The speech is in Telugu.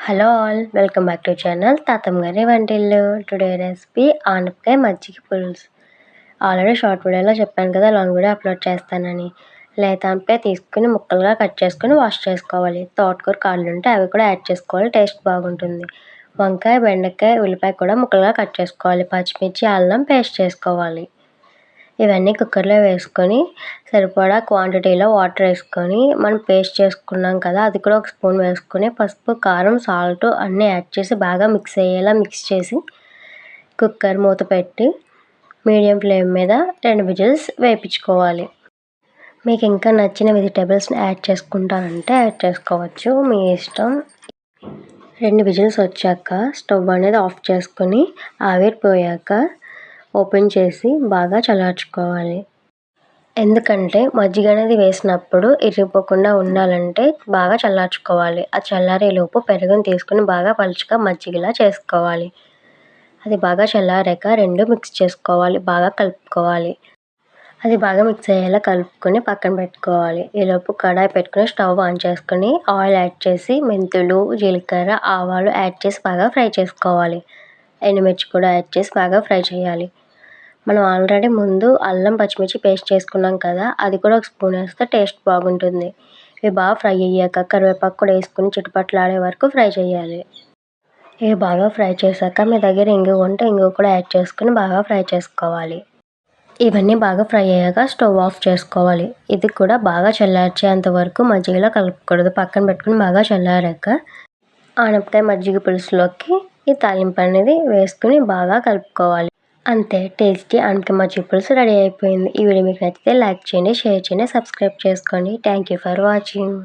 Hello all, welcome back to channel తాతమ్మ గారి వంటిల్లు. టుడే రెసిపీ ఆనపకాయ మజ్జిగ పులుసు. ఆల్రెడీ షార్ట్ వీడియోలో చెప్పాను కదా, లాంగ్ వీడియో అప్లోడ్ చేస్తానని. లేత ఆనపకాయ తీసుకుని ముక్కలుగా కట్ చేసుకుని వాష్ చేసుకోవాలి. తోటకూర కాళ్ళు ఉంటే అవి కూడా యాడ్ చేసుకోవాలి, టేస్ట్ బాగుంటుంది. వంకాయ, బెండకాయ, ఉల్లిపాయ కూడా ముక్కలుగా కట్ చేసుకోవాలి. పచ్చిమిర్చి, అల్లం పేస్ట్ చేసుకోవాలి. ఇవన్నీ కుక్కర్లో వేసుకొని సరిపడా క్వాంటిటీలో వాటర్ వేసుకొని మనం పేస్ట్ చేసుకున్నాం కదా, అది కూడా ఒక స్పూన్ వేసుకొని పసుపు, కారం, సాల్ట్ అన్నీ యాడ్ చేసి బాగా మిక్స్ అయ్యేలా మిక్స్ చేసి కుక్కర్ మూత పెట్టి మీడియం ఫ్లేమ్ మీద 2 విజిల్స్ వేయించుకోవాలి. మీకు ఇంకా నచ్చిన వెజిటేబుల్స్ని యాడ్ చేసుకుంటానంటే యాడ్ చేసుకోవచ్చు, మీ ఇష్టం. 2 విజిల్స్ వచ్చాక స్టవ్ అనేది ఆఫ్ చేసుకొని ఆవిరి పోయాక ఓపెన్ చేసి బాగా చల్లార్చుకోవాలి. ఎందుకంటే మజ్జిగ అనేది వేసినప్పుడు ఇరిగిపోకుండా ఉండాలంటే బాగా చల్లార్చుకోవాలి. ఆ చల్లారేలోపు పెరుగుని తీసుకుని బాగా పలుచగా మజ్జిగలా చేసుకోవాలి. అది బాగా చల్లారాక 2 మిక్స్ చేసుకోవాలి, బాగా కలుపుకోవాలి. అది బాగా మిక్స్ అయ్యేలా కలుపుకొని పక్కన పెట్టుకోవాలి. ఈలోపు కడాయి పెట్టుకుని స్టవ్ ఆన్ చేసుకొని ఆయిల్ యాడ్ చేసి మెంతులు, జీలకర్ర, ఆవాలు యాడ్ చేసి బాగా ఫ్రై చేసుకోవాలి. ఎండుమిర్చి కూడా యాడ్ చేసి బాగా ఫ్రై చేయాలి. మనం ఆల్రెడీ ముందు అల్లం, పచ్చిమిర్చి పేస్ట్ చేసుకున్నాం కదా, అది కూడా ఒక స్పూన్ వేస్తే టేస్ట్ బాగుంటుంది. ఇవి బాగా ఫ్రై అయ్యాక కరివేపాకు కూడా వేసుకుని చిటపట్లాడే వరకు ఫ్రై చేయాలి. ఇవి బాగా ఫ్రై చేశాక మీ దగ్గర ఇంగువ ఉంటే ఇంగువ కూడా యాడ్ చేసుకుని బాగా ఫ్రై చేసుకోవాలి. ఇవన్నీ బాగా ఫ్రై అయ్యాక స్టవ్ ఆఫ్ చేసుకోవాలి. ఇది కూడా బాగా చల్లార్చేంత వరకు మజ్జిగలో కలుపుకూడదు. పక్కన పెట్టుకుని బాగా చల్లారాక ఆనపకాయ మజ్జిగ పులుసులోకి ఈ తాలింపు అనేది వేసుకుని బాగా కలుపుకోవాలి. అంతే, టేస్టీ ఆనపకాయ మజ్జిగ పులుసు రెడీ అయిపోయింది. ఈ వీడియో మీకు నచ్చితే లైక్ చేయండి, షేర్ చేయండి, సబ్స్క్రైబ్ చేసుకోండి. Thank you for watching.